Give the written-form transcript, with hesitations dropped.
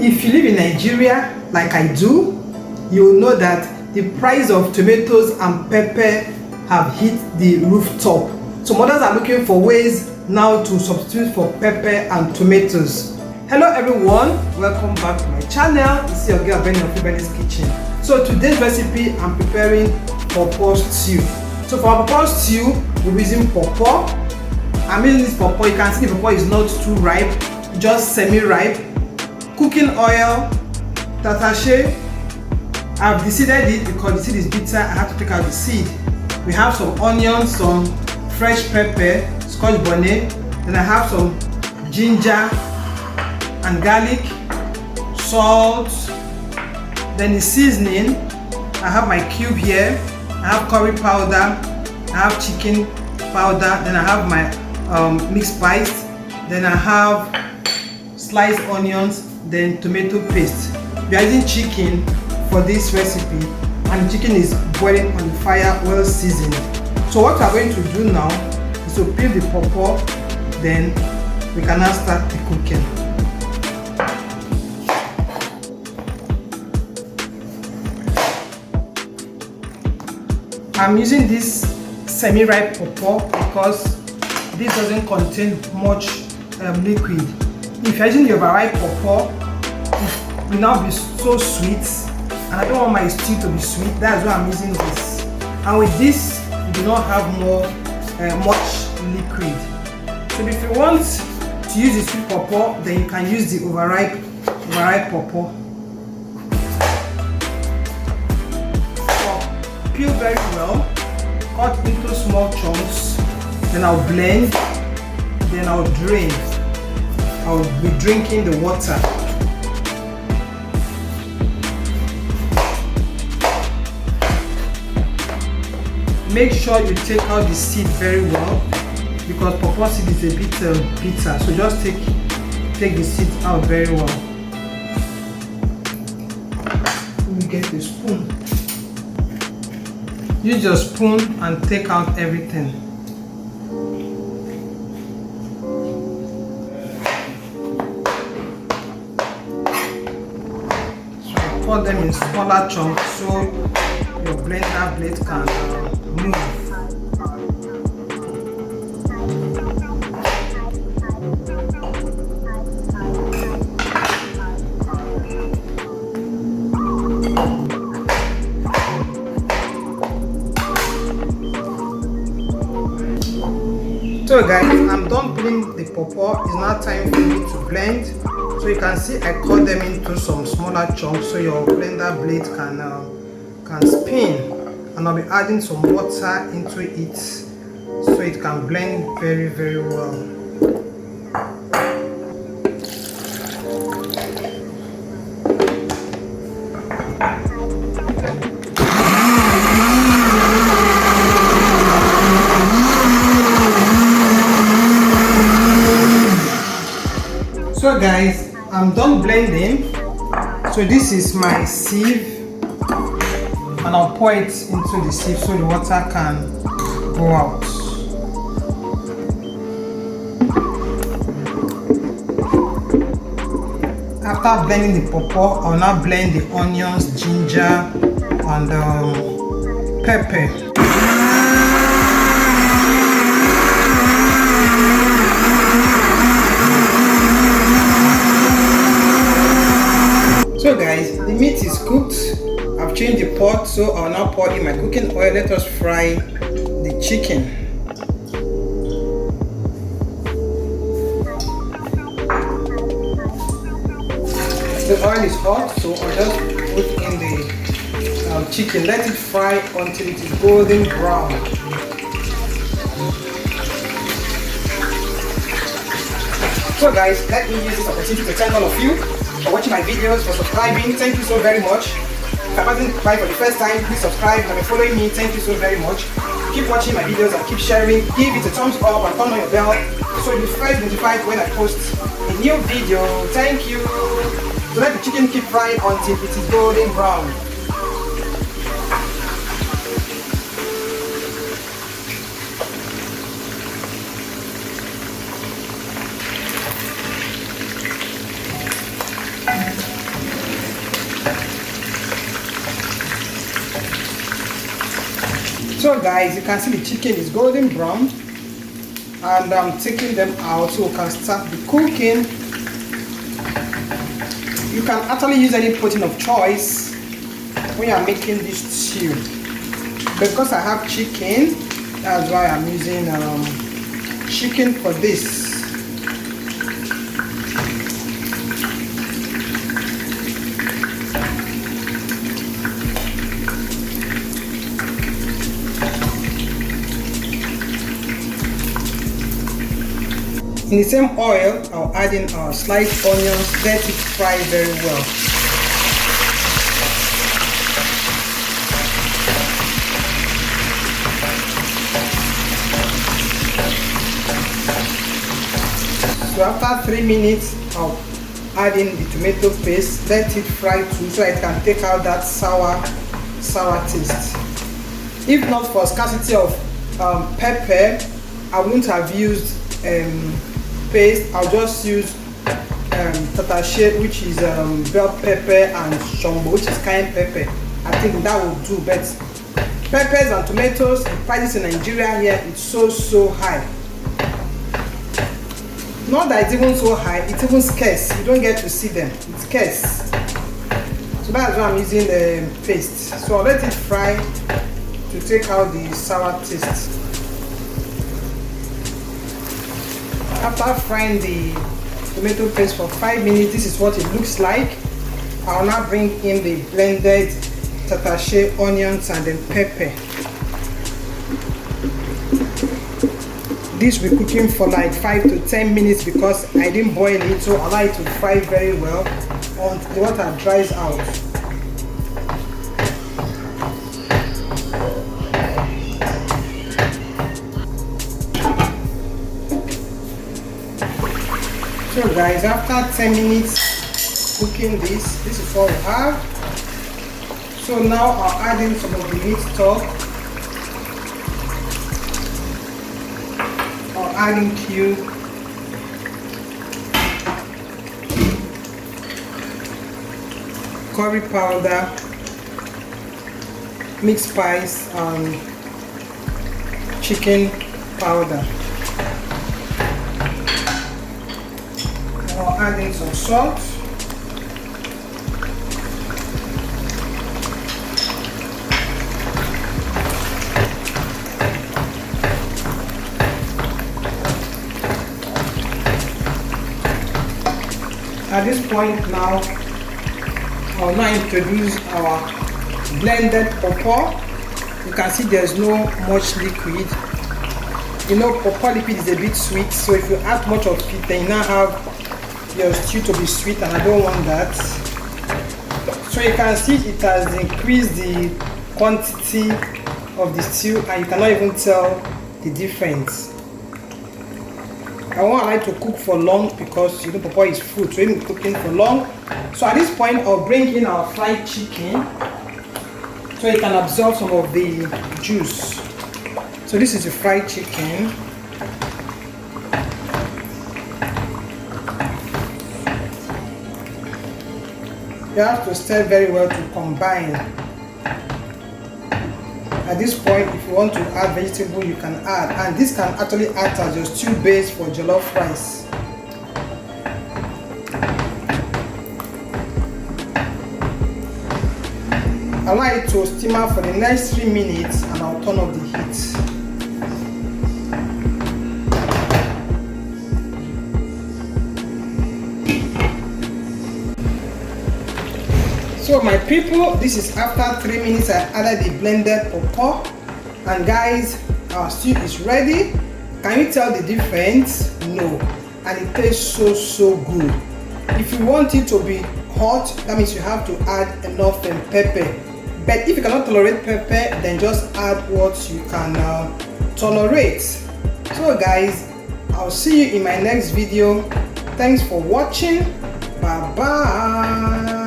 If you live in Nigeria like I do, you will know that the price of tomatoes and pepper have hit the rooftop. So mothers are looking for ways now to substitute for pepper and tomatoes. Hello everyone, welcome back to my channel. This is your girl Benny of Benny's Kitchen. So today's recipe, I'm preparing pawpaw stew. So for our pawpaw stew, we'll be using pawpaw. I'm using this pawpaw. You can see the pawpaw is not too ripe, just semi-ripe. Cooking oil, Tatashe. I've deseeded it because the seed is bitter. I have to take out the seed. We have some onions, some fresh pepper, Scotch bonnet. Then I have some ginger and garlic, salt. Then the seasoning. I have my cube here. I have curry powder. I have chicken powder. Then I have my mixed spice. Then I have sliced onions. Then tomato paste. We are using chicken for this recipe, and the chicken is boiling on the fire, well seasoned. So what we are going to do now is to peel the pawpaw, then we can now start the cooking. I'm using this semi-ripe pawpaw because this doesn't contain much liquid. If you're using the overripe pawpaw, it will now be so sweet, and I don't want my stew to be sweet. That's why I'm using this. And with this, you do not have much liquid. So if you want to use the sweet pawpaw, then you can use the overripe pawpaw. So peel very well, cut into small chunks, then I'll blend, then I'll drain. I'll be drinking the water. Make sure you take out the seed very well because pawpaw seed is a bit bitter. So just take the seed out very well. Let me get a spoon. Use your spoon and take out everything. Cut them in smaller chunks so your blender blade can move. So guys, I'm done peeling the pawpaw. It's now time for me to blend. So you can see I cut them into some smaller chunks so your blender blade can spin, and I'll be adding some water into it so it can blend very, very well. So guys, I'm done blending. So this is my sieve, and I'll pour it into the sieve so the water can go out. After blending the pawpaw, I'll now blend the onions, ginger, and pepper. So guys, the meat is cooked. I've changed the pot, so I'll now pour in my cooking oil. Let us fry the chicken. The oil is hot, so I'll just put in the chicken. Let it fry until it is golden brown. So guys, let me use this opportunity to thank all of you for watching my videos, for subscribing. Thank you so very much. If I haven't subscribed for the first time, please subscribe. If you're following me, thank you so very much. Keep watching my videos and keep sharing. Give it a thumbs up and turn on your bell so you'll be first notified when I post a new video. Thank you. So let the chicken keep frying until it is golden brown. So guys, you can see the chicken is golden brown, and I'm taking them out so we can start the cooking. You can actually use any protein of choice when you are making this stew. Because I have chicken, that's why I'm using chicken for this. In the same oil, I'll add in our sliced onions, let it fry very well. So after 3 minutes, I'll add in the tomato paste, let it fry too so it can take out that sour taste. If not for scarcity of pepper, I wouldn't have used paste. I'll just use Tatashe, which is bell pepper, and shombo, which is cayenne pepper. I think that will do. But peppers and tomatoes, the prices in Nigeria here, it's so high. Not that it's even so high, it's even scarce. You don't get to see them. It's scarce. So that's why I'm using the paste. So I'll let it fry to take out the sour taste. After frying the tomato paste for 5 minutes, this is what it looks like. I'll now bring in the blended Tatashe onions and then pepper. This will be cooking for like 5 to 10 minutes because I didn't boil it, so allow it to fry very well until the water dries out. So guys, after 10 minutes cooking this is what we have. So now I'll add in some of the meat stock. I'll add in cube, curry powder, mixed spice, and chicken powder. I'll add in some salt. At this point now, I'll now introduce our blended pawpaw. You can see there's no much liquid. You know, pawpaw liquid is a bit sweet, so if you add much of it, then you now have your stew to be sweet, and I don't want that. So you can see it has increased the quantity of the stew, and you cannot even tell the difference. I want like to cook for long because you know pawpaw is fruit, so I'm cooking for long. So at this point, I'll bring in our fried chicken so it can absorb some of the juice. So this is the fried chicken. You have to stir very well to combine. At this point, if you want to add vegetable, you can add, and this can actually act as your stew base for jollof rice. Allow it to simmer for the next 3 minutes, and I'll turn off the heat. So my people, this is after 3 minutes I added the blended pawpaw, and guys, our stew is ready. Can you tell the difference? No. And it tastes so good. If you want it to be hot, that means you have to add enough pepper. But if you cannot tolerate pepper, then just add what you can tolerate. So guys, I'll see you in my next video. Thanks for watching. Bye bye.